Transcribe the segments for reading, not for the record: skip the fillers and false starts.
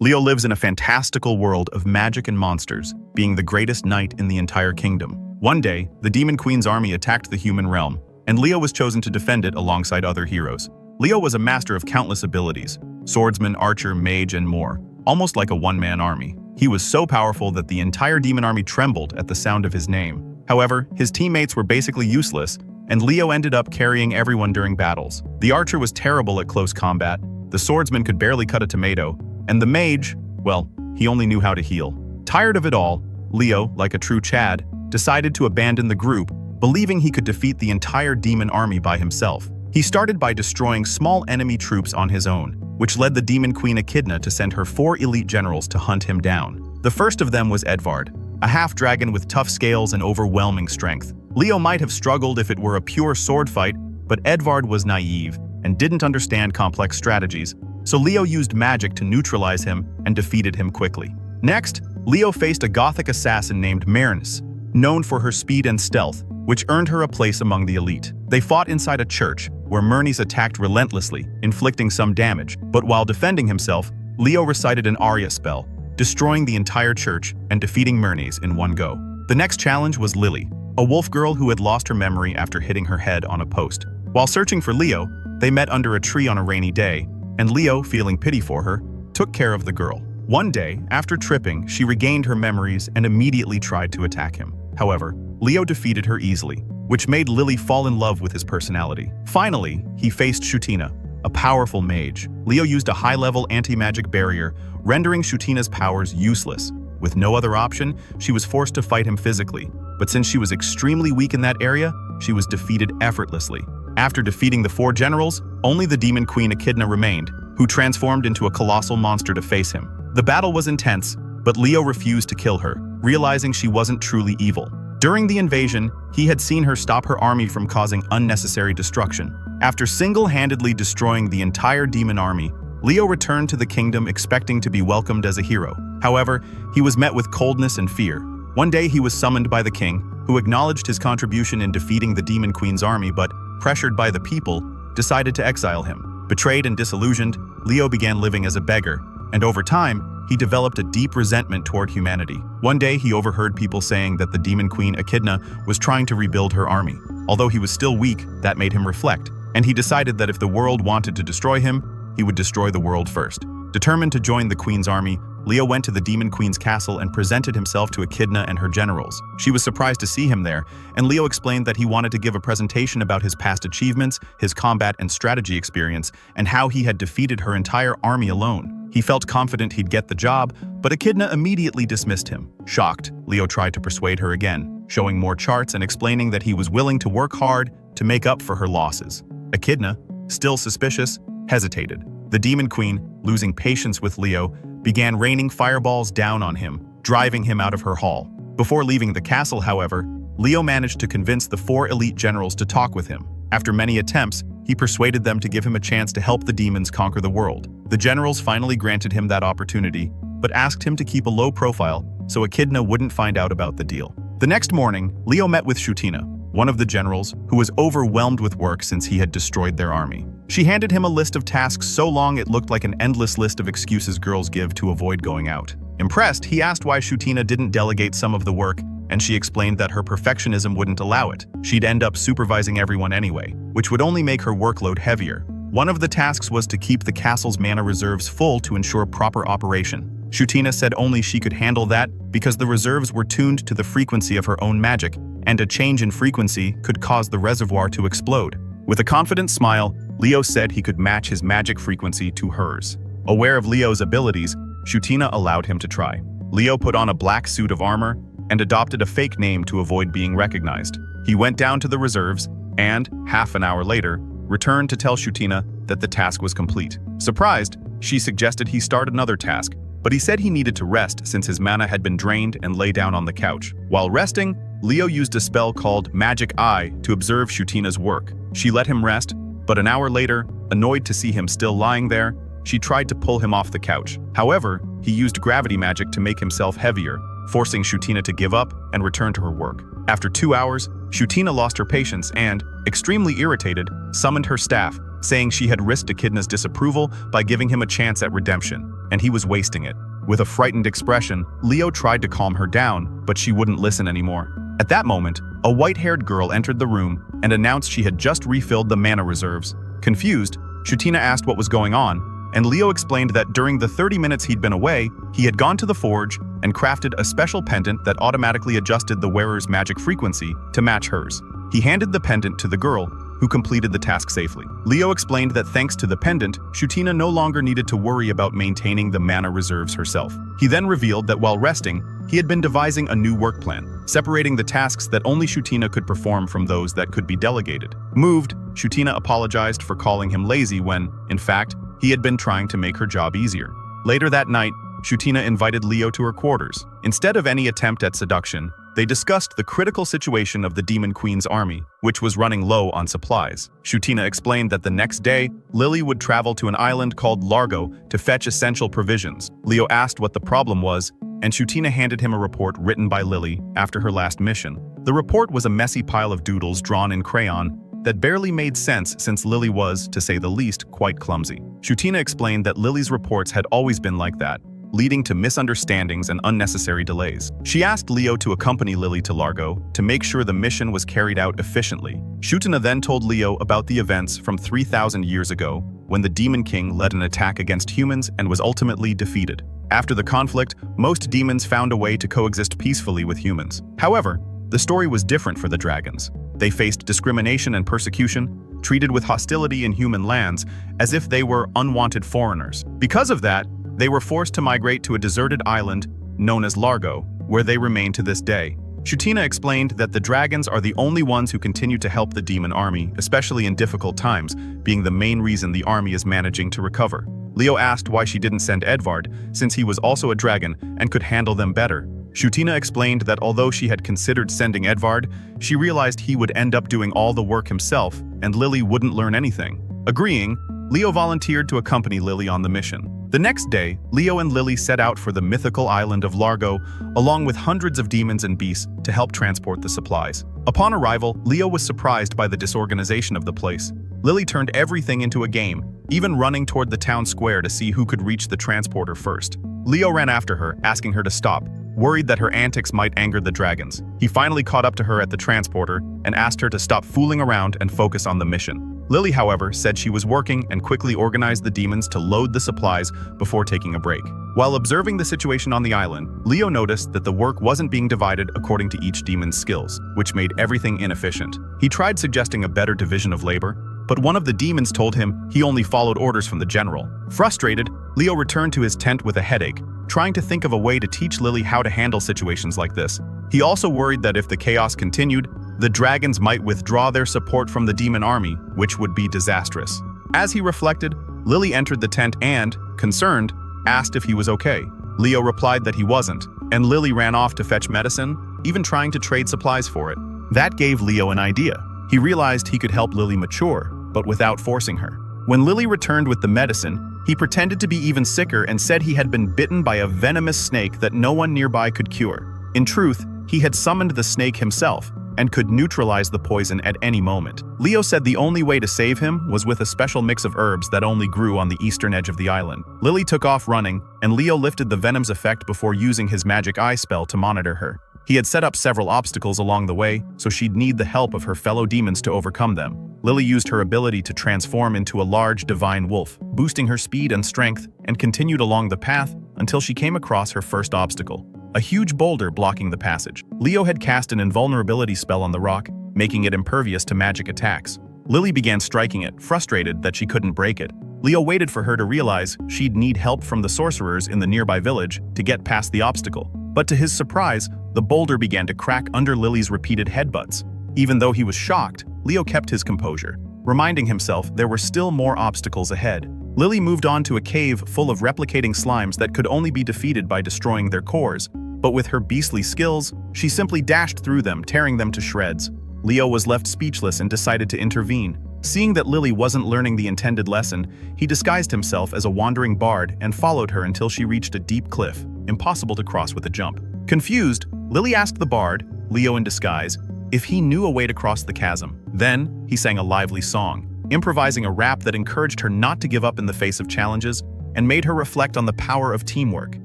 Leo lives in a fantastical world of magic and monsters, being the greatest knight in the entire kingdom. One day, the Demon Queen's army attacked the human realm, and Leo was chosen to defend it alongside other heroes. Leo was a master of countless abilities: swordsman, archer, mage, and more, almost like a one-man army. He was so powerful that the entire demon army trembled at the sound of his name. However, his teammates were basically useless, and Leo ended up carrying everyone during battles. The archer was terrible at close combat, the swordsman could barely cut a tomato, and the mage, well, he only knew how to heal. Tired of it all, Leo, like a true Chad, decided to abandon the group, believing he could defeat the entire demon army by himself. He started by destroying small enemy troops on his own, which led the Demon Queen Echidna to send her 4 elite generals to hunt him down. The first of them was Edvard, a half-dragon with tough scales and overwhelming strength. Leo might have struggled if it were a pure sword fight, but Edvard was naive and didn't understand complex strategies, so Leo used magic to neutralize him and defeated him quickly. Next, Leo faced a Gothic assassin named Marinus, known for her speed and stealth, which earned her a place among the elite. They fought inside a church, where Myrnis attacked relentlessly, inflicting some damage, but while defending himself, Leo recited an Arya spell, destroying the entire church and defeating Myrnis in one go. The next challenge was Lily, a wolf girl who had lost her memory after hitting her head on a post. While searching for Leo, they met under a tree on a rainy day, and Leo, feeling pity for her, took care of the girl. One day, after tripping, she regained her memories and immediately tried to attack him. However, Leo defeated her easily, which made Lily fall in love with his personality. Finally, he faced Shutina, a powerful mage. Leo used a high-level anti-magic barrier, rendering Shutina's powers useless. With no other option, she was forced to fight him physically, but since she was extremely weak in that area, she was defeated effortlessly. After defeating the 4 generals, only the Demon Queen Echidna remained, who transformed into a colossal monster to face him. The battle was intense, but Leo refused to kill her, realizing she wasn't truly evil. During the invasion, he had seen her stop her army from causing unnecessary destruction. After single-handedly destroying the entire demon army, Leo returned to the kingdom expecting to be welcomed as a hero. However, he was met with coldness and fear. One day he was summoned by the king, who acknowledged his contribution in defeating the Demon Queen's army but, pressured by the people, decided to exile him. Betrayed and disillusioned, Leo began living as a beggar, and over time, he developed a deep resentment toward humanity. One day, he overheard people saying that the Demon Queen Echidna was trying to rebuild her army. Although he was still weak, that made him reflect, and he decided that if the world wanted to destroy him, he would destroy the world first. Determined to join the Queen's army, Leo went to the Demon Queen's castle and presented himself to Echidna and her generals. She was surprised to see him there, and Leo explained that he wanted to give a presentation about his past achievements, his combat and strategy experience, and how he had defeated her entire army alone. He felt confident he'd get the job, but Echidna immediately dismissed him. Shocked, Leo tried to persuade her again, showing more charts and explaining that he was willing to work hard to make up for her losses. Echidna, still suspicious, hesitated. The Demon Queen, losing patience with Leo, began raining fireballs down on him, driving him out of her hall. Before leaving the castle, however, Leo managed to convince the 4 elite generals to talk with him. After many attempts, he persuaded them to give him a chance to help the demons conquer the world. The generals finally granted him that opportunity, but asked him to keep a low profile so Echidna wouldn't find out about the deal. The next morning, Leo met with Shutina, one of the generals, who was overwhelmed with work since he had destroyed their army. She handed him a list of tasks so long it looked like an endless list of excuses girls give to avoid going out. Impressed, he asked why Shutina didn't delegate some of the work, and she explained that her perfectionism wouldn't allow it. She'd end up supervising everyone anyway, which would only make her workload heavier. One of the tasks was to keep the castle's mana reserves full to ensure proper operation. Shutina said only she could handle that because the reserves were tuned to the frequency of her own magic, and a change in frequency could cause the reservoir to explode. With a confident smile, Leo said he could match his magic frequency to hers. Aware of Leo's abilities, Shutina allowed him to try. Leo put on a black suit of armor and adopted a fake name to avoid being recognized. He went down to the reserves and, half an hour later, returned to tell Shutina that the task was complete. Surprised, she suggested he start another task, but he said he needed to rest since his mana had been drained and lay down on the couch. While resting, Leo used a spell called Magic Eye to observe Shutina's work. She let him rest, but an hour later, annoyed to see him still lying there, she tried to pull him off the couch. However, he used gravity magic to make himself heavier, forcing Shutina to give up and return to her work. After 2 hours, Shutina lost her patience and, extremely irritated, summoned her staff, saying she had risked Echidna's disapproval by giving him a chance at redemption. and he was wasting it. With a frightened expression, Leo tried to calm her down, but she wouldn't listen anymore. At that moment, a white-haired girl entered the room and announced she had just refilled the mana reserves. Confused, Shutina asked what was going on, and Leo explained that during the 30 minutes he'd been away, he had gone to the forge and crafted a special pendant that automatically adjusted the wearer's magic frequency to match hers. He handed the pendant to the girl, who completed the task safely. Leo explained that thanks to the pendant, Shutina no longer needed to worry about maintaining the mana reserves herself. He then revealed that while resting, he had been devising a new work plan, separating the tasks that only Shutina could perform from those that could be delegated. Moved, Shutina apologized for calling him lazy when, in fact, he had been trying to make her job easier. Later that night, Shutina invited Leo to her quarters. Instead of any attempt at seduction, they discussed the critical situation of the Demon Queen's army, which was running low on supplies. Shutina explained that the next day, Lily would travel to an island called Largo to fetch essential provisions. Leo asked what the problem was, and Shutina handed him a report written by Lily after her last mission. The report was a messy pile of doodles drawn in crayon that barely made sense since Lily was, to say the least, quite clumsy. Shutina explained that Lily's reports had always been like that, leading to misunderstandings and unnecessary delays. She asked Leo to accompany Lily to Largo to make sure the mission was carried out efficiently. Shutina then told Leo about the events from 3,000 years ago, when the Demon King led an attack against humans and was ultimately defeated. After the conflict, most demons found a way to coexist peacefully with humans. However, the story was different for the dragons. They faced discrimination and persecution, treated with hostility in human lands as if they were unwanted foreigners. Because of that, they were forced to migrate to a deserted island known as Largo, where they remain to this day. Shutina explained that the dragons are the only ones who continue to help the demon army, especially in difficult times, being the main reason the army is managing to recover. Leo asked why she didn't send Edvard, since he was also a dragon and could handle them better. Shutina explained that although she had considered sending Edvard, she realized he would end up doing all the work himself, and Lily wouldn't learn anything. Agreeing, Leo volunteered to accompany Lily on the mission. The next day, Leo and Lily set out for the mythical island of Largo, along with hundreds of demons and beasts to help transport the supplies. Upon arrival, Leo was surprised by the disorganization of the place. Lily turned everything into a game, even running toward the town square to see who could reach the transporter first. Leo ran after her, asking her to stop, worried that her antics might anger the dragons. He finally caught up to her at the transporter and asked her to stop fooling around and focus on the mission. Lily, however, said she was working and quickly organized the demons to load the supplies before taking a break. While observing the situation on the island, Leo noticed that the work wasn't being divided according to each demon's skills, which made everything inefficient. He tried suggesting a better division of labor, but one of the demons told him he only followed orders from the general. Frustrated, Leo returned to his tent with a headache, trying to think of a way to teach Lily how to handle situations like this. He also worried that if the chaos continued, the dragons might withdraw their support from the demon army, which would be disastrous. As he reflected, Lily entered the tent and, concerned, asked if he was okay. Leo replied that he wasn't, and Lily ran off to fetch medicine, even trying to trade supplies for it. That gave Leo an idea. He realized he could help Lily mature, but without forcing her. When Lily returned with the medicine, he pretended to be even sicker and said he had been bitten by a venomous snake that no one nearby could cure. In truth, he had summoned the snake himself and could neutralize the poison at any moment. Leo said the only way to save him was with a special mix of herbs that only grew on the eastern edge of the island. Lily took off running, and Leo lifted the venom's effect before using his magic eye spell to monitor her. He had set up several obstacles along the way, so she'd need the help of her fellow demons to overcome them. Lily used her ability to transform into a large divine wolf, boosting her speed and strength, and continued along the path until she came across her first obstacle, a huge boulder blocking the passage. Leo had cast an invulnerability spell on the rock, making it impervious to magic attacks. Lily began striking it, frustrated that she couldn't break it. Leo waited for her to realize she'd need help from the sorcerers in the nearby village to get past the obstacle. But to his surprise, the boulder began to crack under Lily's repeated headbutts. Even though he was shocked, Leo kept his composure, reminding himself there were still more obstacles ahead. Lily moved on to a cave full of replicating slimes that could only be defeated by destroying their cores, but with her beastly skills, she simply dashed through them, tearing them to shreds. Leo was left speechless and decided to intervene. Seeing that Lily wasn't learning the intended lesson, he disguised himself as a wandering bard and followed her until she reached a deep cliff, impossible to cross with a jump. Confused, Lily asked the bard, Leo in disguise, if he knew a way to cross the chasm. Then, he sang a lively song, improvising a rap that encouraged her not to give up in the face of challenges. and made her reflect on the power of teamwork.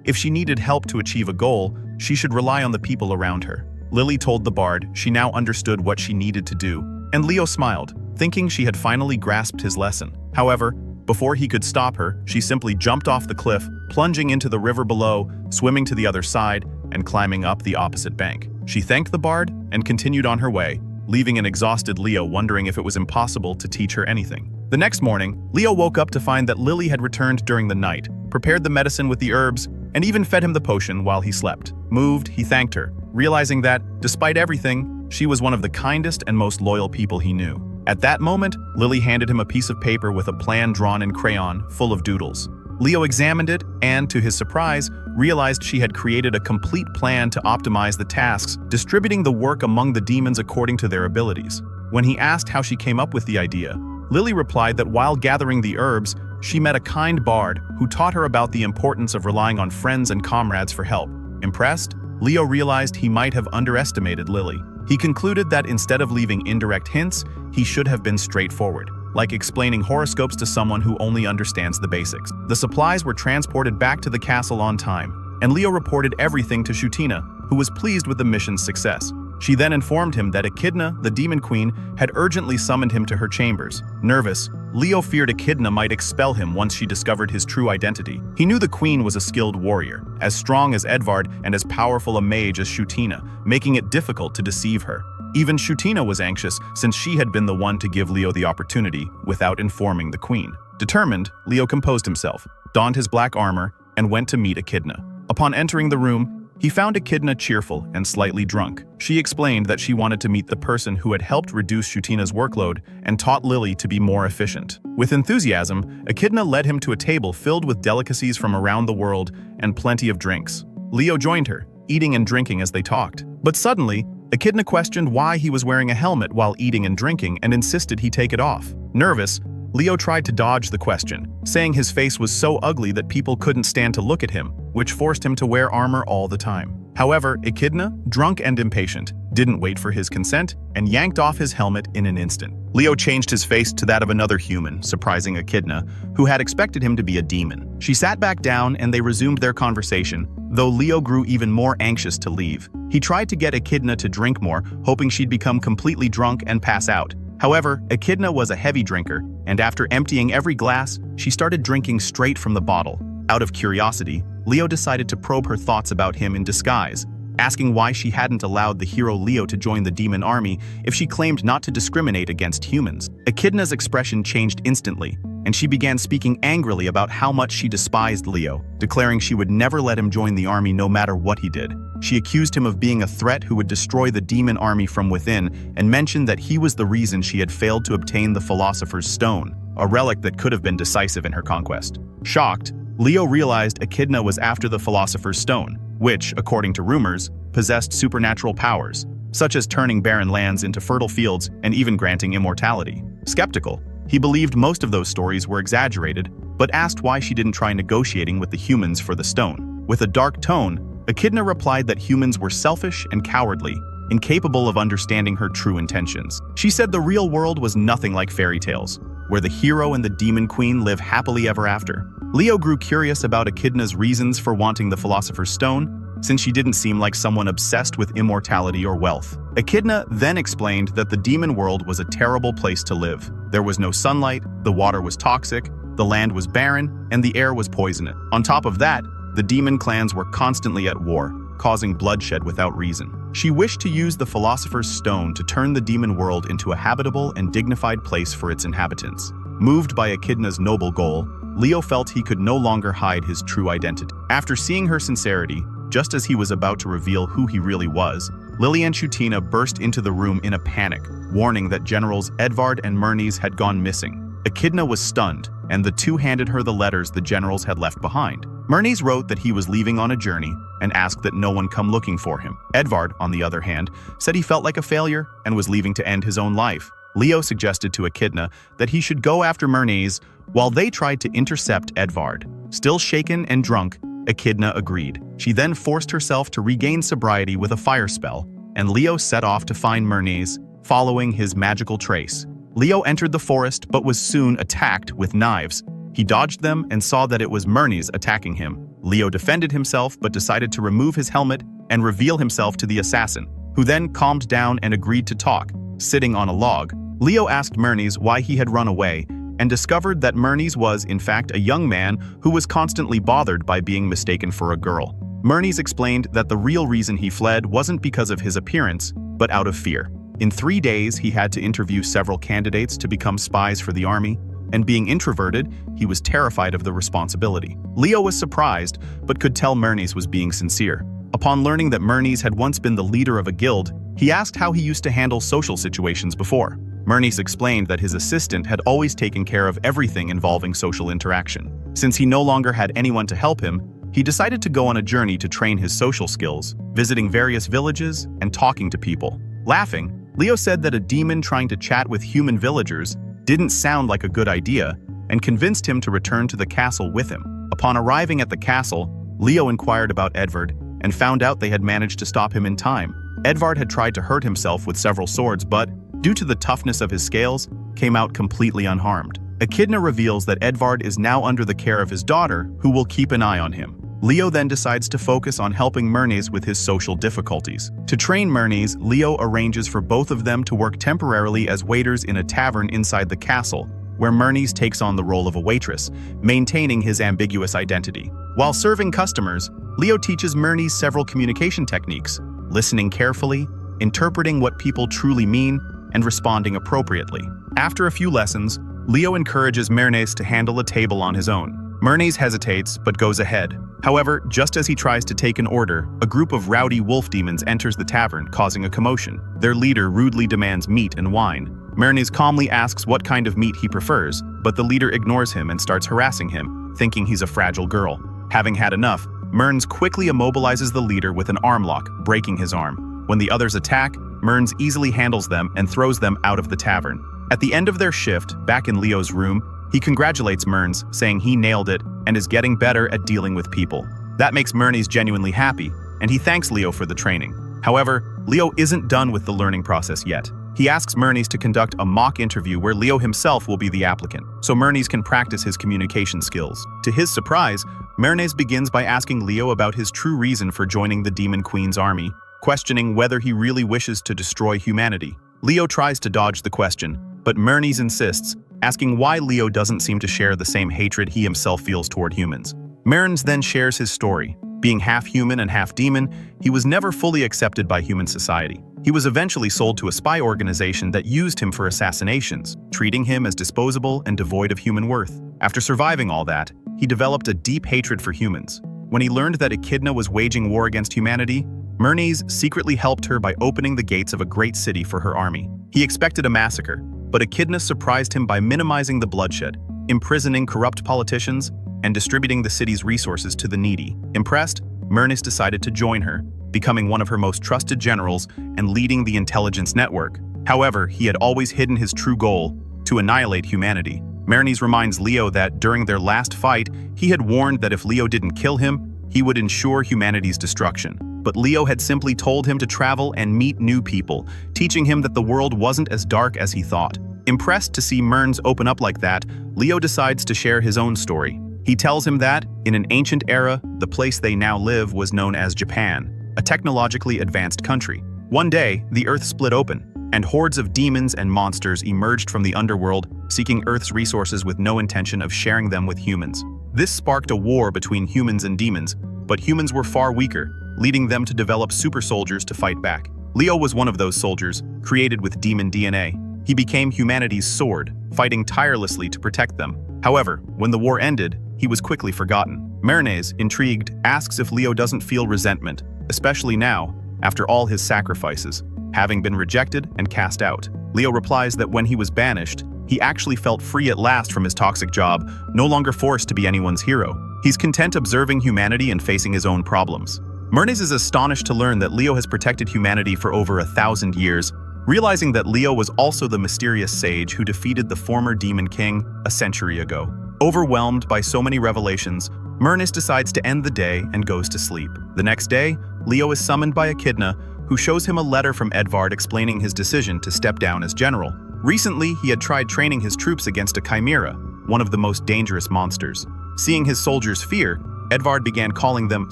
If she needed help to achieve a goal, she should rely on the people around her. Lily told the bard she now understood what she needed to do, and Leo smiled, thinking she had finally grasped his lesson. However, before he could stop her, she simply jumped off the cliff, plunging into the river below, swimming to the other side, and climbing up the opposite bank. She thanked the bard and continued on her way, leaving an exhausted Leo wondering if it was impossible to teach her anything. The next morning, Leo woke up to find that Lily had returned during the night, prepared the medicine with the herbs, and even fed him the potion while he slept. Moved, he thanked her, realizing that, despite everything, she was one of the kindest and most loyal people he knew. At that moment, Lily handed him a piece of paper with a plan drawn in crayon, full of doodles. Leo examined it and, to his surprise, realized she had created a complete plan to optimize the tasks, distributing the work among the demons according to their abilities. When he asked how she came up with the idea, Lily replied that while gathering the herbs, she met a kind bard who taught her about the importance of relying on friends and comrades for help. Impressed, Leo realized he might have underestimated Lily. He concluded that instead of leaving indirect hints, he should have been straightforward, like explaining horoscopes to someone who only understands the basics. The supplies were transported back to the castle on time, and Leo reported everything to Shutina, who was pleased with the mission's success. She then informed him that Echidna, the demon queen, had urgently summoned him to her chambers. Nervous, Leo feared Echidna might expel him once she discovered his true identity. He knew the queen was a skilled warrior, as strong as Edvard and as powerful a mage as Shutina, making it difficult to deceive her. Even Shutina was anxious since she had been the one to give Leo the opportunity without informing the queen. Determined, Leo composed himself, donned his black armor, and went to meet Echidna. Upon entering the room, he found Echidna cheerful and slightly drunk. She explained that she wanted to meet the person who had helped reduce Shutina's workload and taught Lily to be more efficient. With enthusiasm, Echidna led him to a table filled with delicacies from around the world and plenty of drinks. Leo joined her, eating and drinking as they talked. But suddenly, Echidna questioned why he was wearing a helmet while eating and drinking and insisted he take it off. Nervous, Leo tried to dodge the question, saying his face was so ugly that people couldn't stand to look at him, which forced him to wear armor all the time. However, Echidna, drunk and impatient, didn't wait for his consent and yanked off his helmet in an instant. Leo changed his face to that of another human, surprising Echidna, who had expected him to be a demon. She sat back down and they resumed their conversation, though Leo grew even more anxious to leave. He tried to get Echidna to drink more, hoping she'd become completely drunk and pass out. However, Echidna was a heavy drinker, and after emptying every glass, she started drinking straight from the bottle. Out of curiosity, Leo decided to probe her thoughts about him in disguise, asking why she hadn't allowed the hero Leo to join the demon army if she claimed not to discriminate against humans. Echidna's expression changed instantly, and she began speaking angrily about how much she despised Leo, declaring she would never let him join the army no matter what he did. She accused him of being a threat who would destroy the demon army from within and mentioned that he was the reason she had failed to obtain the Philosopher's Stone, a relic that could have been decisive in her conquest. Shocked, Leo realized Echidna was after the Philosopher's Stone, which, according to rumors, possessed supernatural powers, such as turning barren lands into fertile fields and even granting immortality. Skeptical, he believed most of those stories were exaggerated, but asked why she didn't try negotiating with the humans for the stone. With a dark tone, Echidna replied that humans were selfish and cowardly, incapable of understanding her true intentions. She said the real world was nothing like fairy tales, where the hero and the demon queen live happily ever after. Leo grew curious about Echidna's reasons for wanting the Philosopher's Stone, since she didn't seem like someone obsessed with immortality or wealth. Echidna then explained that the demon world was a terrible place to live. There was no sunlight, the water was toxic, the land was barren, and the air was poisonous. On top of that, the demon clans were constantly at war, causing bloodshed without reason. She wished to use the Philosopher's Stone to turn the demon world into a habitable and dignified place for its inhabitants. Moved by Echidna's noble goal, Leo felt he could no longer hide his true identity. After seeing her sincerity, just as he was about to reveal who he really was, Lily and Shutina burst into the room in a panic, warning that Generals Edvard and Myrnes had gone missing. Echidna was stunned, and the two handed her the letters the generals had left behind. Myrnes wrote that he was leaving on a journey and asked that no one come looking for him. Edvard, on the other hand, said he felt like a failure and was leaving to end his own life. Leo suggested to Echidna that he should go after Myrnes while they tried to intercept Edvard. Still shaken and drunk, Echidna agreed. She then forced herself to regain sobriety with a fire spell, and Leo set off to find Myrnes, following his magical trace. Leo entered the forest but was soon attacked with knives, He dodged them and saw that it was Myrnes attacking him. Leo defended himself but decided to remove his helmet and reveal himself to the assassin, who then calmed down and agreed to talk, sitting on a log. Leo asked Myrnes why he had run away and discovered that Myrnes was, in fact, a young man who was constantly bothered by being mistaken for a girl. Myrnes explained that the real reason he fled wasn't because of his appearance, but out of fear. In 3 days, he had to interview several candidates to become spies for the army, and being introverted, he was terrified of the responsibility. Leo was surprised, but could tell Myrnes was being sincere. Upon learning that Myrnes had once been the leader of a guild, he asked how he used to handle social situations before. Myrnes explained that his assistant had always taken care of everything involving social interaction. Since he no longer had anyone to help him, he decided to go on a journey to train his social skills, visiting various villages and talking to people. Laughing, Leo said that a demon trying to chat with human villagers didn't sound like a good idea and convinced him to return to the castle with him. Upon arriving at the castle, Leo inquired about Edvard and found out they had managed to stop him in time. Edvard had tried to hurt himself with several swords, but, due to the toughness of his scales, came out completely unharmed. Echidna reveals that Edvard is now under the care of his daughter, who will keep an eye on him. Leo then decides to focus on helping Myrnes with his social difficulties. To train Myrnes, Leo arranges for both of them to work temporarily as waiters in a tavern inside the castle, where Myrnes takes on the role of a waitress, maintaining his ambiguous identity. While serving customers, Leo teaches Myrnes several communication techniques, listening carefully, interpreting what people truly mean, and responding appropriately. After a few lessons, Leo encourages Myrnes to handle a table on his own. Myrnes hesitates but goes ahead. However, just as he tries to take an order, a group of rowdy wolf demons enters the tavern, causing a commotion. Their leader rudely demands meat and wine. Myrnes calmly asks what kind of meat he prefers, but the leader ignores him and starts harassing him, thinking he's a fragile girl. Having had enough, Myrnes quickly immobilizes the leader with an arm lock, breaking his arm. When the others attack, Myrnes easily handles them and throws them out of the tavern. At the end of their shift, back in Leo's room, he congratulates Myrnes, saying he nailed it and is getting better at dealing with people. That makes Myrnes genuinely happy, and he thanks Leo for the training. However, Leo isn't done with the learning process yet. He asks Myrnes to conduct a mock interview where Leo himself will be the applicant, so Myrnes can practice his communication skills. To his surprise, Myrnes begins by asking Leo about his true reason for joining the Demon Queen's army, questioning whether he really wishes to destroy humanity. Leo tries to dodge the question, but Myrnes insists, asking why Leo doesn't seem to share the same hatred he himself feels toward humans. Myrnes then shares his story. Being half human and half demon, he was never fully accepted by human society. He was eventually sold to a spy organization that used him for assassinations, treating him as disposable and devoid of human worth. After surviving all that, he developed a deep hatred for humans. When he learned that Echidna was waging war against humanity, Myrnes secretly helped her by opening the gates of a great city for her army. He expected a massacre, but Echidna surprised him by minimizing the bloodshed, imprisoning corrupt politicians, and distributing the city's resources to the needy. Impressed, Myrnes decided to join her, becoming one of her most trusted generals and leading the intelligence network. However, he had always hidden his true goal, to annihilate humanity. Myrnes reminds Leo that during their last fight, he had warned that if Leo didn't kill him, he would ensure humanity's destruction. But Leo had simply told him to travel and meet new people, teaching him that the world wasn't as dark as he thought. Impressed to see Myrnes open up like that, Leo decides to share his own story. He tells him that, in an ancient era, the place they now live was known as Japan, a technologically advanced country. One day, the Earth split open, and hordes of demons and monsters emerged from the underworld, seeking Earth's resources with no intention of sharing them with humans. This sparked a war between humans and demons, but humans were far weaker, leading them to develop super soldiers to fight back. Leo was one of those soldiers, created with demon DNA. He became humanity's sword, fighting tirelessly to protect them. However, when the war ended, he was quickly forgotten. Myrnes, intrigued, asks if Leo doesn't feel resentment, especially now, after all his sacrifices, having been rejected and cast out. Leo replies that when he was banished, he actually felt free at last from his toxic job, no longer forced to be anyone's hero. He's content observing humanity and facing his own problems. Myrnes is astonished to learn that Leo has protected humanity for over 1,000 years, realizing that Leo was also the mysterious sage who defeated the former demon king a century ago. Overwhelmed by so many revelations, Myrnes decides to end the day and goes to sleep. The next day, Leo is summoned by Echidna, who shows him a letter from Edvard explaining his decision to step down as general. Recently, he had tried training his troops against a chimera, one of the most dangerous monsters. Seeing his soldiers' fear, Edvard began calling them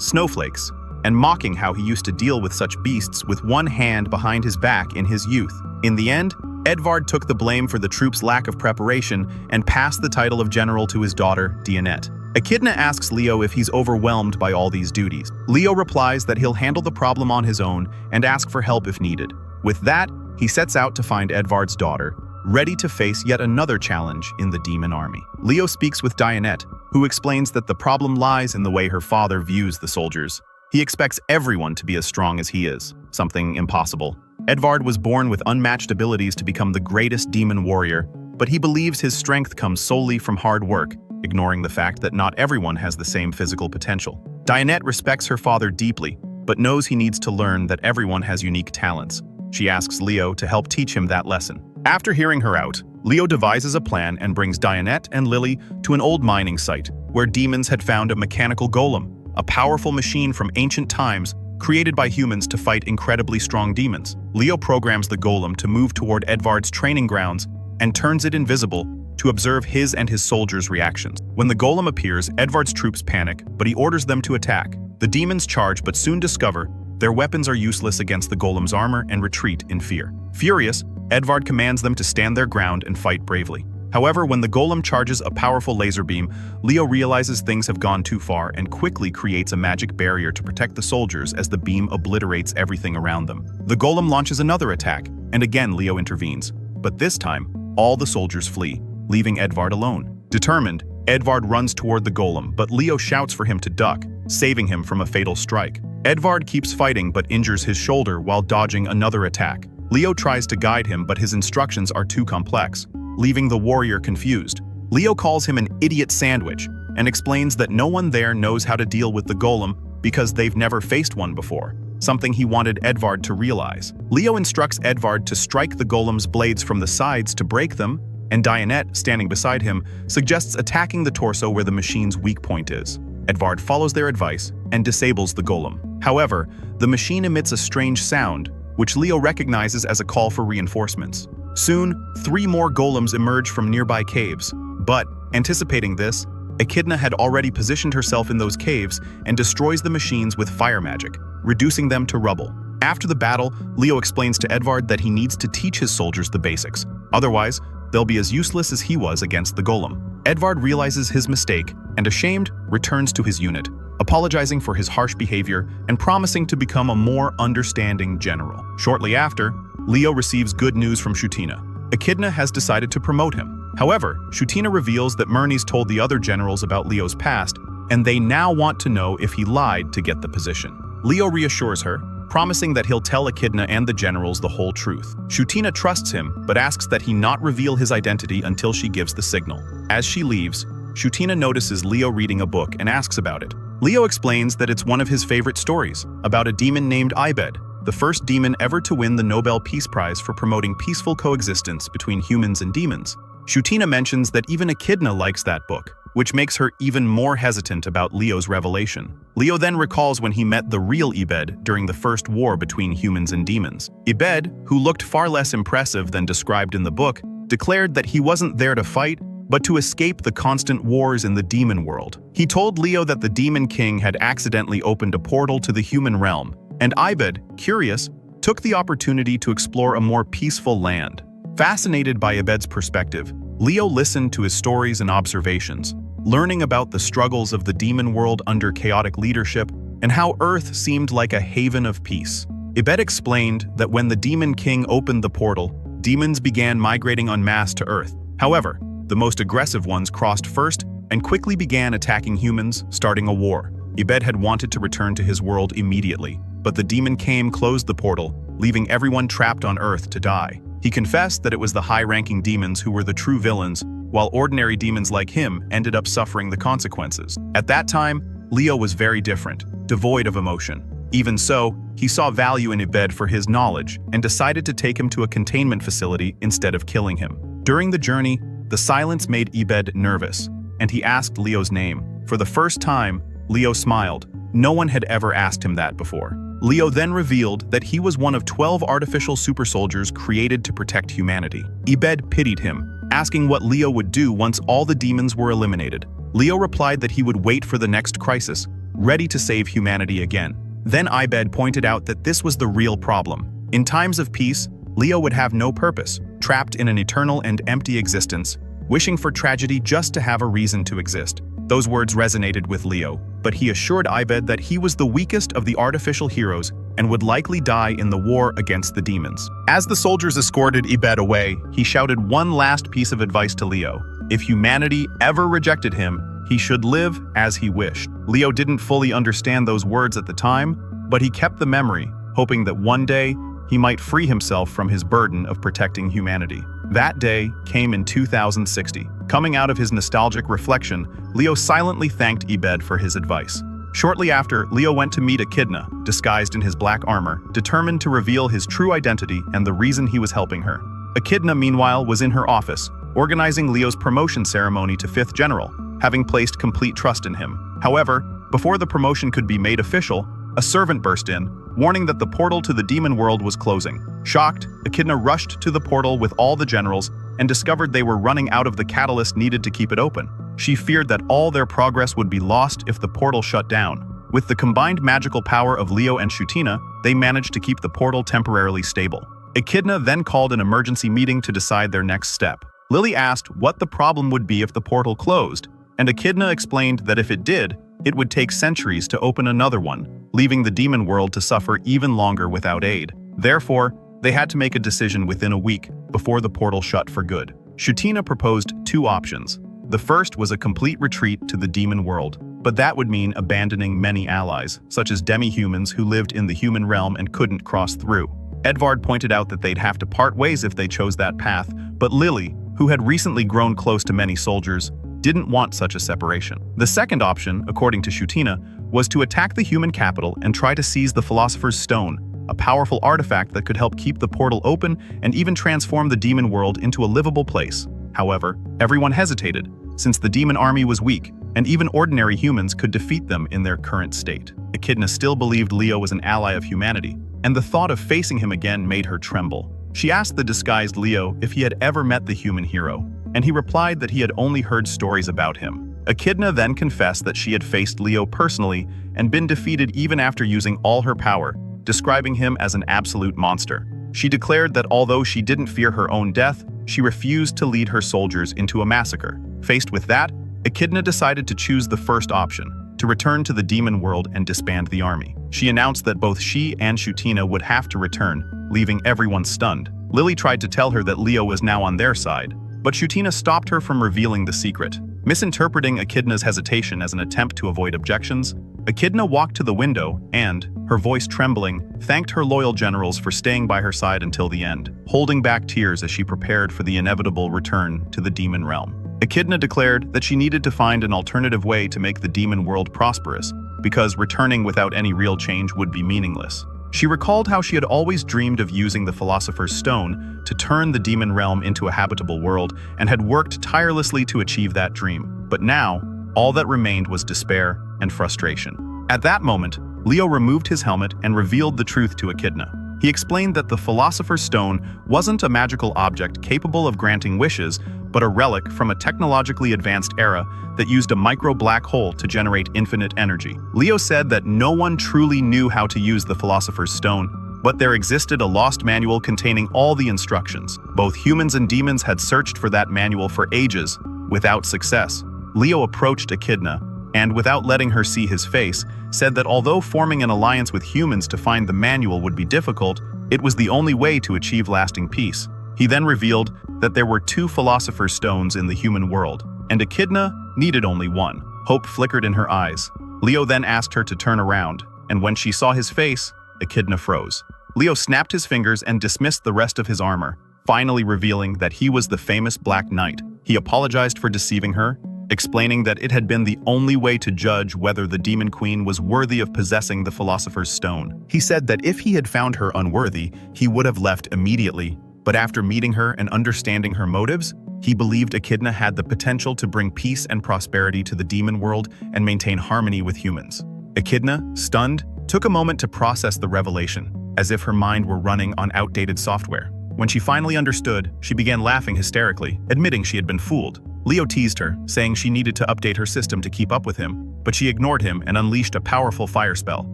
snowflakes, and mocking how he used to deal with such beasts with one hand behind his back in his youth. In the end, Edvard took the blame for the troops' lack of preparation and passed the title of general to his daughter, Dionette. Echidna asks Leo if he's overwhelmed by all these duties. Leo replies that he'll handle the problem on his own and ask for help if needed. With that, he sets out to find Edvard's daughter, ready to face yet another challenge in the demon army. Leo speaks with Dionette, who explains that the problem lies in the way her father views the soldiers. He expects everyone to be as strong as he is, something impossible. Edvard was born with unmatched abilities to become the greatest demon warrior, but he believes his strength comes solely from hard work, ignoring the fact that not everyone has the same physical potential. Dionette respects her father deeply, but knows he needs to learn that everyone has unique talents. She asks Leo to help teach him that lesson. After hearing her out, Leo devises a plan and brings Dionette and Lily to an old mining site, where demons had found a mechanical golem, a powerful machine from ancient times created by humans to fight incredibly strong demons. Leo programs the golem to move toward Edvard's training grounds and turns it invisible to observe his and his soldiers' reactions. When the golem appears, Edvard's troops panic, but he orders them to attack. The demons charge but soon discover their weapons are useless against the golem's armor and retreat in fear. Furious, Edvard commands them to stand their ground and fight bravely. However, when the golem charges a powerful laser beam, Leo realizes things have gone too far and quickly creates a magic barrier to protect the soldiers as the beam obliterates everything around them. The golem launches another attack, and again Leo intervenes. But this time, all the soldiers flee, leaving Edvard alone. Determined, Edvard runs toward the golem, but Leo shouts for him to duck, saving him from a fatal strike. Edvard keeps fighting but injures his shoulder while dodging another attack. Leo tries to guide him, but his instructions are too complex, leaving the warrior confused. Leo calls him an idiot sandwich and explains that no one there knows how to deal with the golem because they've never faced one before, something he wanted Edvard to realize. Leo instructs Edvard to strike the golem's blades from the sides to break them, and Dionette, standing beside him, suggests attacking the torso where the machine's weak point is. Edvard follows their advice and disables the golem. However, the machine emits a strange sound, which Leo recognizes as a call for reinforcements. Soon, 3 more golems emerge from nearby caves, but, anticipating this, Echidna had already positioned herself in those caves and destroys the machines with fire magic, reducing them to rubble. After the battle, Leo explains to Edvard that he needs to teach his soldiers the basics, otherwise, they'll be as useless as he was against the golem. Edvard realizes his mistake and, ashamed, returns to his unit, apologizing for his harsh behavior and promising to become a more understanding general. Shortly after, Leo receives good news from Shutina. Echidna has decided to promote him. However, Shutina reveals that Myrni's told the other generals about Leo's past, and they now want to know if he lied to get the position. Leo reassures her, promising that he'll tell Echidna and the generals the whole truth. Shutina trusts him, but asks that he not reveal his identity until she gives the signal. As she leaves, Shutina notices Leo reading a book and asks about it. Leo explains that it's one of his favorite stories, about a demon named Ibed, the first demon ever to win the Nobel Peace Prize for promoting peaceful coexistence between humans and demons. Shutina mentions that even Echidna likes that book, which makes her even more hesitant about Leo's revelation. Leo then recalls when he met the real Ibed during the first war between humans and demons. Ibed, who looked far less impressive than described in the book, declared that he wasn't there to fight, but to escape the constant wars in the demon world. He told Leo that the Demon King had accidentally opened a portal to the human realm, and Ibed, curious, took the opportunity to explore a more peaceful land. Fascinated by Ibed's perspective, Leo listened to his stories and observations, learning about the struggles of the demon world under chaotic leadership and how Earth seemed like a haven of peace. Ibed explained that when the Demon King opened the portal, demons began migrating en masse to Earth. However, the most aggressive ones crossed first and quickly began attacking humans, starting a war. Ibed had wanted to return to his world immediately, but the demon closed the portal, leaving everyone trapped on Earth to die. He confessed that it was the high-ranking demons who were the true villains, while ordinary demons like him ended up suffering the consequences. At that time, Leo was very different, devoid of emotion. Even so, he saw value in Ibed for his knowledge and decided to take him to a containment facility instead of killing him. During the journey, the silence made Ibed nervous, and he asked Leo's name. For the first time, Leo smiled. No one had ever asked him that before. Leo then revealed that he was one of 12 artificial super soldiers created to protect humanity. Ibed pitied him, asking what Leo would do once all the demons were eliminated. Leo replied that he would wait for the next crisis, ready to save humanity again. Then Ibed pointed out that this was the real problem. In times of peace, Leo would have no purpose, trapped in an eternal and empty existence, wishing for tragedy just to have a reason to exist. Those words resonated with Leo, but he assured Ibed that he was the weakest of the artificial heroes and would likely die in the war against the demons. As the soldiers escorted Ibed away, he shouted one last piece of advice to Leo. If humanity ever rejected him, he should live as he wished. Leo didn't fully understand those words at the time, but he kept the memory, hoping that one day he might free himself from his burden of protecting humanity. That day came in 2060. Coming out of his nostalgic reflection, Leo silently thanked Ibed for his advice. Shortly after, Leo went to meet Echidna, disguised in his black armor, determined to reveal his true identity and the reason he was helping her. Echidna, meanwhile, was in her office, organizing Leo's promotion ceremony to 5th General, having placed complete trust in him. However, before the promotion could be made official, a servant burst in, warning that the portal to the demon world was closing. Shocked, Echidna rushed to the portal with all the generals and discovered they were running out of the catalyst needed to keep it open. She feared that all their progress would be lost if the portal shut down. With the combined magical power of Leo and Shutina, they managed to keep the portal temporarily stable. Echidna then called an emergency meeting to decide their next step. Lily asked what the problem would be if the portal closed, and Echidna explained that if it did, it would take centuries to open another one, leaving the demon world to suffer even longer without aid. Therefore, they had to make a decision within a week before the portal shut for good. Shutina proposed 2 options. The first was a complete retreat to the demon world, but that would mean abandoning many allies, such as demi-humans who lived in the human realm and couldn't cross through. Edvard pointed out that they'd have to part ways if they chose that path, but Lily, who had recently grown close to many soldiers, didn't want such a separation. The second option, according to Shutina, was to attack the human capital and try to seize the Philosopher's Stone, a powerful artifact that could help keep the portal open and even transform the demon world into a livable place. However, everyone hesitated, since the demon army was weak, and even ordinary humans could defeat them in their current state. Echidna still believed Leo was an ally of humanity, and the thought of facing him again made her tremble. She asked the disguised Leo if he had ever met the human hero, and he replied that he had only heard stories about him. Echidna then confessed that she had faced Leo personally and been defeated even after using all her power, describing him as an absolute monster. She declared that although she didn't fear her own death, she refused to lead her soldiers into a massacre. Faced with that, Echidna decided to choose the first option, to return to the demon world and disband the army. She announced that both she and Shutina would have to return, leaving everyone stunned. Lily tried to tell her that Leo was now on their side, but Shutina stopped her from revealing the secret. Misinterpreting Echidna's hesitation as an attempt to avoid objections, Echidna walked to the window and, her voice trembling, thanked her loyal generals for staying by her side until the end, holding back tears as she prepared for the inevitable return to the demon realm. Echidna declared that she needed to find an alternative way to make the demon world prosperous, because returning without any real change would be meaningless. She recalled how she had always dreamed of using the Philosopher's Stone to turn the demon realm into a habitable world and had worked tirelessly to achieve that dream. But now, all that remained was despair and frustration. At that moment, Leo removed his helmet and revealed the truth to Echidna. He explained that the Philosopher's Stone wasn't a magical object capable of granting wishes, but a relic from a technologically advanced era that used a micro-black hole to generate infinite energy. Leo said that no one truly knew how to use the Philosopher's Stone, but there existed a lost manual containing all the instructions. Both humans and demons had searched for that manual for ages, without success. Leo approached Echidna, and without letting her see his face, said that although forming an alliance with humans to find the manual would be difficult, it was the only way to achieve lasting peace. He then revealed that there were 2 Philosopher's Stones in the human world, and Echidna needed only one. Hope flickered in her eyes. Leo then asked her to turn around, and when she saw his face, Echidna froze. Leo snapped his fingers and dismissed the rest of his armor, finally revealing that he was the famous Black Knight. He apologized for deceiving her, explaining that it had been the only way to judge whether the Demon Queen was worthy of possessing the Philosopher's Stone. He said that if he had found her unworthy, he would have left immediately, but after meeting her and understanding her motives, he believed Echidna had the potential to bring peace and prosperity to the demon world and maintain harmony with humans. Echidna, stunned, took a moment to process the revelation, as if her mind were running on outdated software. When she finally understood, she began laughing hysterically, admitting she had been fooled. Leo teased her, saying she needed to update her system to keep up with him, but she ignored him and unleashed a powerful fire spell.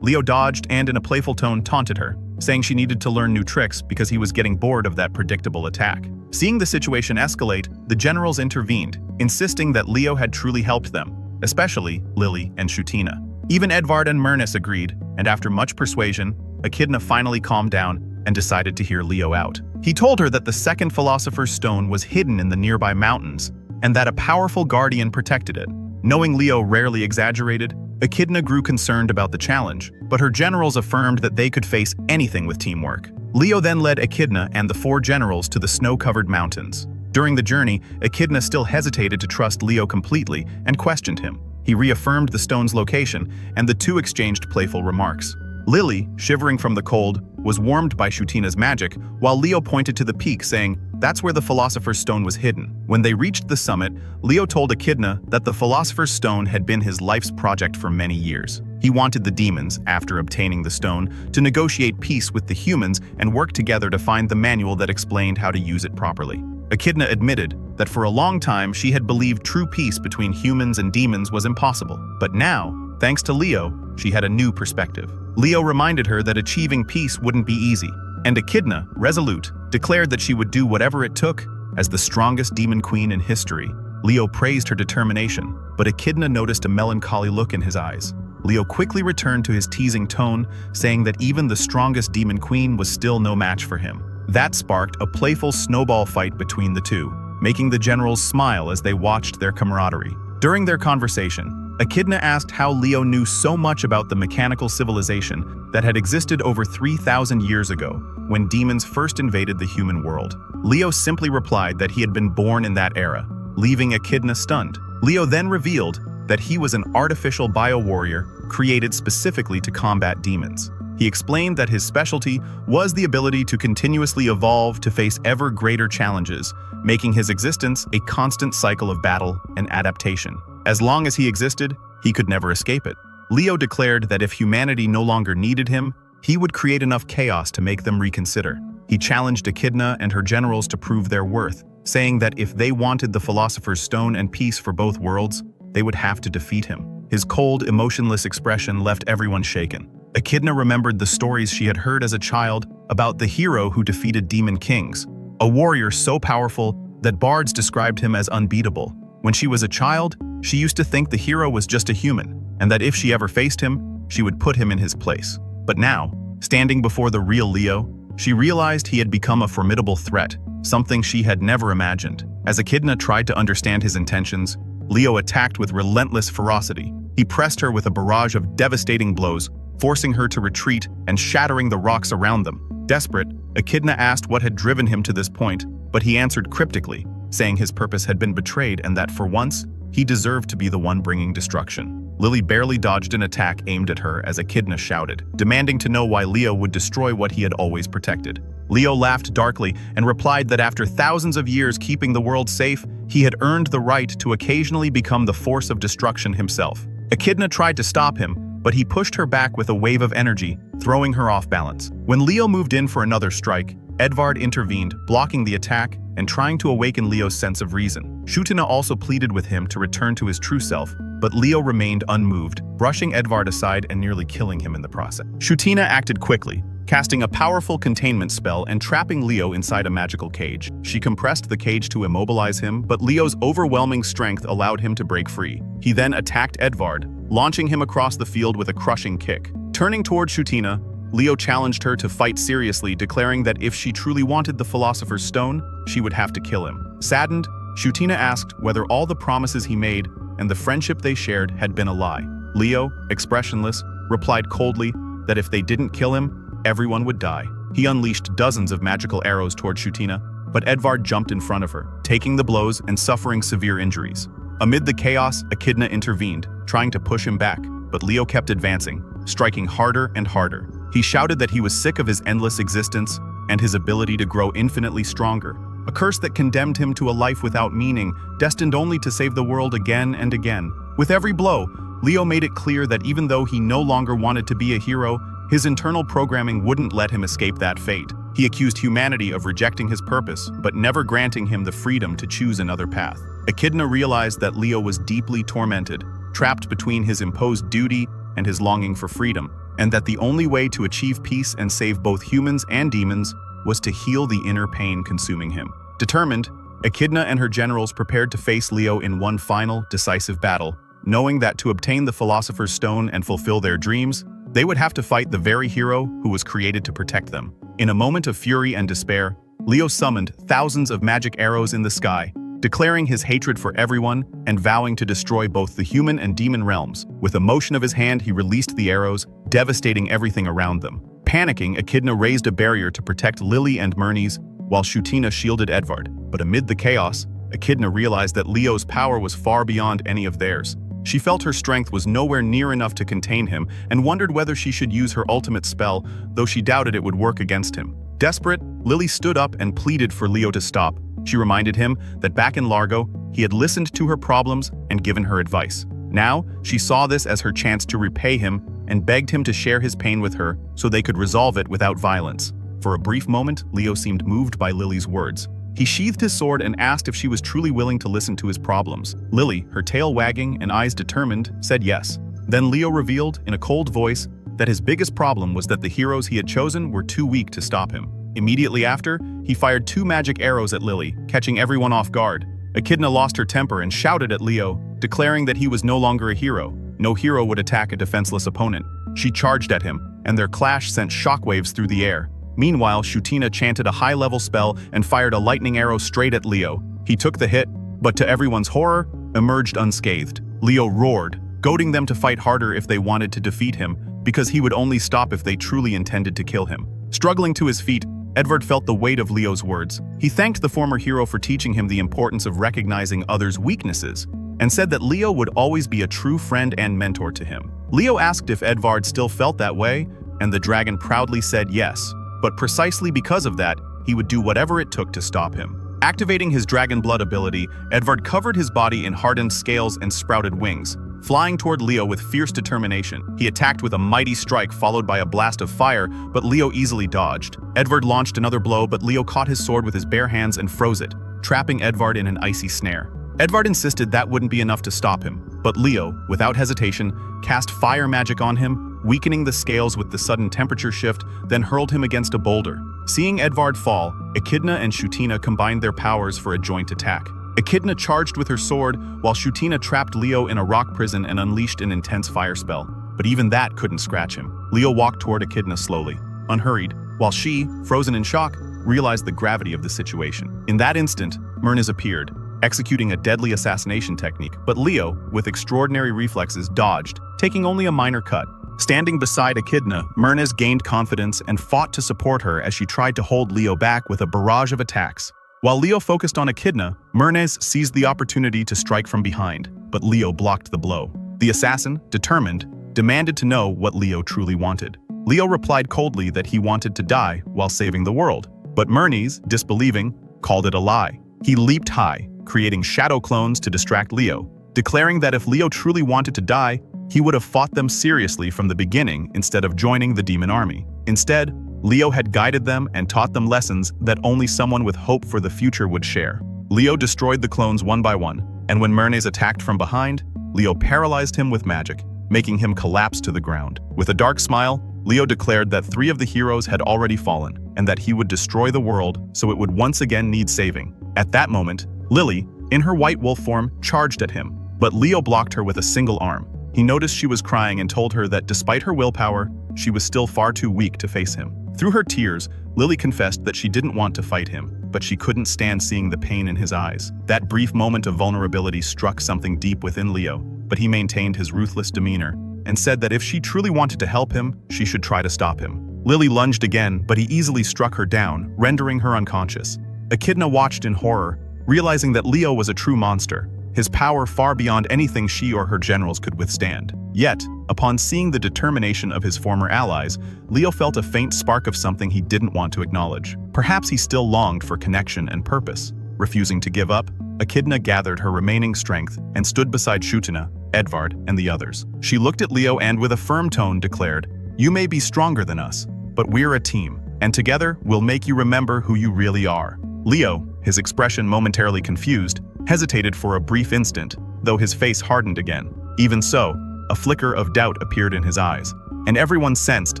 Leo dodged and in a playful tone taunted her, saying she needed to learn new tricks because he was getting bored of that predictable attack. Seeing the situation escalate, the generals intervened, insisting that Leo had truly helped them, especially Lily and Shutina. Even Edvard and Myrnis agreed, and after much persuasion, Echidna finally calmed down and decided to hear Leo out. He told her that the second Philosopher's Stone was hidden in the nearby mountains, and that a powerful guardian protected it. Knowing Leo rarely exaggerated, Echidna grew concerned about the challenge, but her generals affirmed that they could face anything with teamwork. Leo then led Echidna and the 4 generals to the snow-covered mountains. During the journey, Echidna still hesitated to trust Leo completely and questioned him. He reaffirmed the stone's location, and the two exchanged playful remarks. Lily, shivering from the cold, was warmed by Shutina's magic, while Leo pointed to the peak, saying, "That's where the Philosopher's Stone was hidden." When they reached the summit, Leo told Echidna that the Philosopher's Stone had been his life's project for many years. He wanted the demons, after obtaining the stone, to negotiate peace with the humans and work together to find the manual that explained how to use it properly. Echidna admitted that for a long time she had believed true peace between humans and demons was impossible. But now, thanks to Leo, she had a new perspective. Leo reminded her that achieving peace wouldn't be easy, and Echidna, resolute, declared that she would do whatever it took. As the strongest demon queen in history, Leo praised her determination, but Echidna noticed a melancholy look in his eyes. Leo quickly returned to his teasing tone, saying that even the strongest demon queen was still no match for him. That sparked a playful snowball fight between the two, making the generals smile as they watched their camaraderie. During their conversation, Echidna asked how Leo knew so much about the mechanical civilization that had existed over 3,000 years ago, when demons first invaded the human world. Leo simply replied that he had been born in that era, leaving Echidna stunned. Leo then revealed that he was an artificial bio-warrior created specifically to combat demons. He explained that his specialty was the ability to continuously evolve to face ever greater challenges, making his existence a constant cycle of battle and adaptation. As long as he existed, he could never escape it. Leo declared that if humanity no longer needed him, he would create enough chaos to make them reconsider. He challenged Echidna and her generals to prove their worth, saying that if they wanted the Philosopher's Stone and peace for both worlds, they would have to defeat him. His cold, emotionless expression left everyone shaken. Echidna remembered the stories she had heard as a child about the hero who defeated demon kings, a warrior so powerful that bards described him as unbeatable. When she was a child, she used to think the hero was just a human, and that if she ever faced him, she would put him in his place. But now, standing before the real Leo, she realized he had become a formidable threat, something she had never imagined. As Echidna tried to understand his intentions, Leo attacked with relentless ferocity. He pressed her with a barrage of devastating blows, forcing her to retreat and shattering the rocks around them. Desperate, Echidna asked what had driven him to this point, but he answered cryptically, saying his purpose had been betrayed and that for once, he deserved to be the one bringing destruction. Lily barely dodged an attack aimed at her as Echidna shouted, demanding to know why Leo would destroy what he had always protected. Leo laughed darkly and replied that after thousands of years keeping the world safe, he had earned the right to occasionally become the force of destruction himself. Echidna tried to stop him, but he pushed her back with a wave of energy, throwing her off balance. When Leo moved in for another strike, Edvard intervened, blocking the attack and trying to awaken Leo's sense of reason. Shutina also pleaded with him to return to his true self, but Leo remained unmoved, brushing Edvard aside and nearly killing him in the process. Shutina acted quickly, casting a powerful containment spell and trapping Leo inside a magical cage. She compressed the cage to immobilize him, but Leo's overwhelming strength allowed him to break free. He then attacked Edvard, launching him across the field with a crushing kick. Turning toward Shutina, Leo challenged her to fight seriously, declaring that if she truly wanted the Philosopher's Stone, she would have to kill him. Saddened, Shutina asked whether all the promises he made and the friendship they shared had been a lie. Leo, expressionless, replied coldly that if they didn't kill him, everyone would die. He unleashed dozens of magical arrows toward Shutina, but Edvard jumped in front of her, taking the blows and suffering severe injuries. Amid the chaos, Echidna intervened, trying to push him back, but Leo kept advancing, striking harder and harder. He shouted that he was sick of his endless existence and his ability to grow infinitely stronger, a curse that condemned him to a life without meaning, destined only to save the world again and again. With every blow, Leo made it clear that even though he no longer wanted to be a hero, his internal programming wouldn't let him escape that fate. He accused humanity of rejecting his purpose, but never granting him the freedom to choose another path. Echidna realized that Leo was deeply tormented, trapped between his imposed duty and his longing for freedom, and that the only way to achieve peace and save both humans and demons was to heal the inner pain consuming him. Determined, Echidna and her generals prepared to face Leo in one final, decisive battle, knowing that to obtain the Philosopher's Stone and fulfill their dreams, they would have to fight the very hero who was created to protect them. In a moment of fury and despair, Leo summoned thousands of magic arrows in the sky, declaring his hatred for everyone and vowing to destroy both the human and demon realms. With a motion of his hand, he released the arrows, devastating everything around them. Panicking, Echidna raised a barrier to protect Lily and Myrnes, while Shutina shielded Edvard. But amid the chaos, Echidna realized that Leo's power was far beyond any of theirs. She felt her strength was nowhere near enough to contain him and wondered whether she should use her ultimate spell, though she doubted it would work against him. Desperate, Lily stood up and pleaded for Leo to stop. She reminded him that back in Largo, he had listened to her problems and given her advice. Now, she saw this as her chance to repay him and begged him to share his pain with her so they could resolve it without violence. For a brief moment, Leo seemed moved by Lily's words. He sheathed his sword and asked if she was truly willing to listen to his problems. Lily, her tail wagging and eyes determined, said yes. Then Leo revealed, in a cold voice, that his biggest problem was that the heroes he had chosen were too weak to stop him. Immediately after, he fired 2 magic arrows at Lily, catching everyone off guard. Echidna lost her temper and shouted at Leo, declaring that he was no longer a hero. No hero would attack a defenseless opponent. She charged at him, and their clash sent shockwaves through the air. Meanwhile, Shutina chanted a high-level spell and fired a lightning arrow straight at Leo. He took the hit, but to everyone's horror, emerged unscathed. Leo roared, goading them to fight harder if they wanted to defeat him, because he would only stop if they truly intended to kill him. Struggling to his feet, Edvard felt the weight of Leo's words. He thanked the former hero for teaching him the importance of recognizing others' weaknesses, and said that Leo would always be a true friend and mentor to him. Leo asked if Edvard still felt that way, and the dragon proudly said yes. But precisely because of that, he would do whatever it took to stop him. Activating his dragon blood ability, Edvard covered his body in hardened scales and sprouted wings. Flying toward Leo with fierce determination, he attacked with a mighty strike followed by a blast of fire, but Leo easily dodged. Edvard launched another blow, but Leo caught his sword with his bare hands and froze it, trapping Edvard in an icy snare. Edvard insisted that wouldn't be enough to stop him, but Leo, without hesitation, cast fire magic on him, weakening the scales with the sudden temperature shift, then hurled him against a boulder. Seeing Edvard fall, Echidna and Shutina combined their powers for a joint attack. Echidna charged with her sword, while Shutina trapped Leo in a rock prison and unleashed an intense fire spell. But even that couldn't scratch him. Leo walked toward Echidna slowly, unhurried, while she, frozen in shock, realized the gravity of the situation. In that instant, Myrnes appeared, executing a deadly assassination technique, but Leo, with extraordinary reflexes, dodged, taking only a minor cut. Standing beside Echidna, Myrnes gained confidence and fought to support her as she tried to hold Leo back with a barrage of attacks. While Leo focused on Echidna, Myrnes seized the opportunity to strike from behind, but Leo blocked the blow. The assassin, determined, demanded to know what Leo truly wanted. Leo replied coldly that he wanted to die while saving the world, but Myrnes, disbelieving, called it a lie. He leaped high, creating shadow clones to distract Leo, declaring that if Leo truly wanted to die, he would have fought them seriously from the beginning instead of joining the demon army. Instead, Leo had guided them and taught them lessons that only someone with hope for the future would share. Leo destroyed the clones one by one, and when Myrnes attacked from behind, Leo paralyzed him with magic, making him collapse to the ground. With a dark smile, Leo declared that 3 of the heroes had already fallen, and that he would destroy the world so it would once again need saving. At that moment, Lily, in her white wolf form, charged at him, but Leo blocked her with a single arm. He noticed she was crying and told her that despite her willpower, she was still far too weak to face him. Through her tears, Lily confessed that she didn't want to fight him, but she couldn't stand seeing the pain in his eyes. That brief moment of vulnerability struck something deep within Leo, but he maintained his ruthless demeanor and said that if she truly wanted to help him, she should try to stop him. Lily lunged again, but he easily struck her down, rendering her unconscious. Echidna watched in horror, realizing that Leo was a true monster, his power far beyond anything she or her generals could withstand. Yet, upon seeing the determination of his former allies, Leo felt a faint spark of something he didn't want to acknowledge. Perhaps he still longed for connection and purpose. Refusing to give up, Echidna gathered her remaining strength and stood beside Shutina, Edvard, and the others. She looked at Leo and with a firm tone declared, "You may be stronger than us, but we're a team. and together we'll make you remember who you really are." Leo, his expression momentarily confused, hesitated for a brief instant, though his face hardened again. Even so, a flicker of doubt appeared in his eyes, and everyone sensed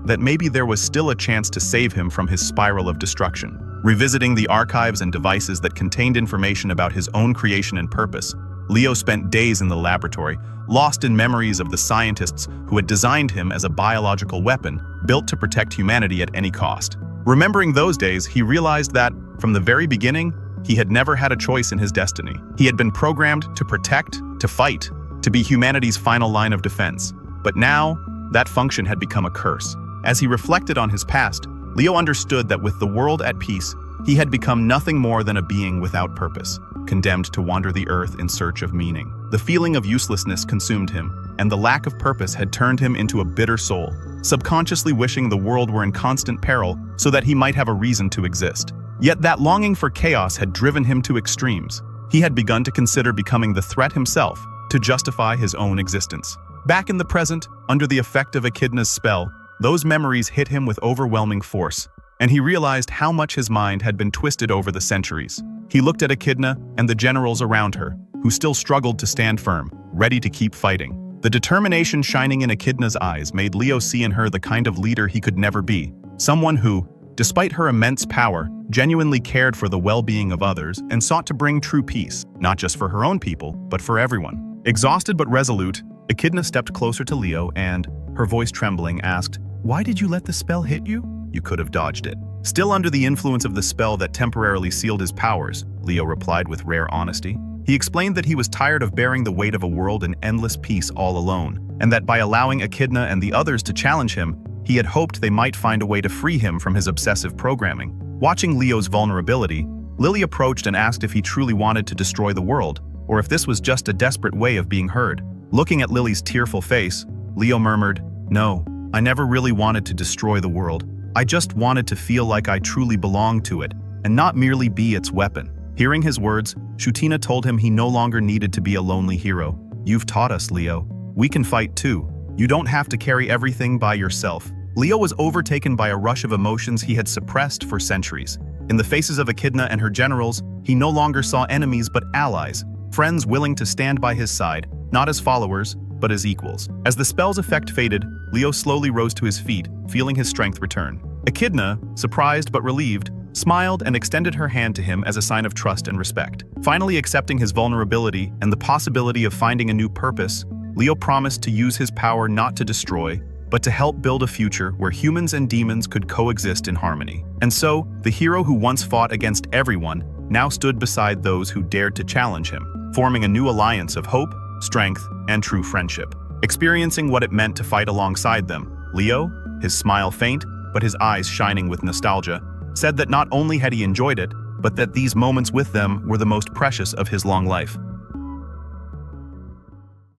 that maybe there was still a chance to save him from his spiral of destruction. Revisiting the archives and devices that contained information about his own creation and purpose, Leo spent days in the laboratory, lost in memories of the scientists who had designed him as a biological weapon built to protect humanity at any cost. Remembering those days, he realized that, from the very beginning, he had never had a choice in his destiny. He had been programmed to protect, to fight, to be humanity's final line of defense. But now, that function had become a curse. As he reflected on his past, Leo understood that with the world at peace, he had become nothing more than a being without purpose, condemned to wander the earth in search of meaning. The feeling of uselessness consumed him, and the lack of purpose had turned him into a bitter soul, subconsciously wishing the world were in constant peril so that he might have a reason to exist. Yet that longing for chaos had driven him to extremes. He had begun to consider becoming the threat himself to justify his own existence. Back in the present, under the effect of Echidna's spell, those memories hit him with overwhelming force, and he realized how much his mind had been twisted over the centuries. He looked at Echidna and the generals around her, who still struggled to stand firm, ready to keep fighting. The determination shining in Echidna's eyes made Leo see in her the kind of leader he could never be, someone who, despite her immense power, genuinely cared for the well-being of others and sought to bring true peace, not just for her own people, but for everyone. Exhausted but resolute, Echidna stepped closer to Leo and, her voice trembling, asked, "Why did you let the spell hit you? You could have dodged it." Still under the influence of the spell that temporarily sealed his powers, Leo replied with rare honesty. He explained that he was tired of bearing the weight of a world in endless peace all alone, and that by allowing Echidna and the others to challenge him, he had hoped they might find a way to free him from his obsessive programming. Watching Leo's vulnerability, Lily approached and asked if he truly wanted to destroy the world, or if this was just a desperate way of being heard. Looking at Lily's tearful face, Leo murmured, "No, I never really wanted to destroy the world. I just wanted to feel like I truly belonged to it, and not merely be its weapon." Hearing his words, Shutina told him he no longer needed to be a lonely hero. "You've taught us, Leo. We can fight too. You don't have to carry everything by yourself." Leo was overtaken by a rush of emotions he had suppressed for centuries. In the faces of Echidna and her generals, he no longer saw enemies but allies, friends willing to stand by his side, not as followers, but as equals. As the spell's effect faded, Leo slowly rose to his feet, feeling his strength return. Echidna, surprised but relieved, smiled and extended her hand to him as a sign of trust and respect. Finally accepting his vulnerability and the possibility of finding a new purpose, Leo promised to use his power not to destroy, but to help build a future where humans and demons could coexist in harmony. And so, the hero who once fought against everyone now stood beside those who dared to challenge him, forming a new alliance of hope, strength, and true friendship. Experiencing what it meant to fight alongside them, Leo, his smile faint, but his eyes shining with nostalgia, said that not only had he enjoyed it, but that these moments with them were the most precious of his long life.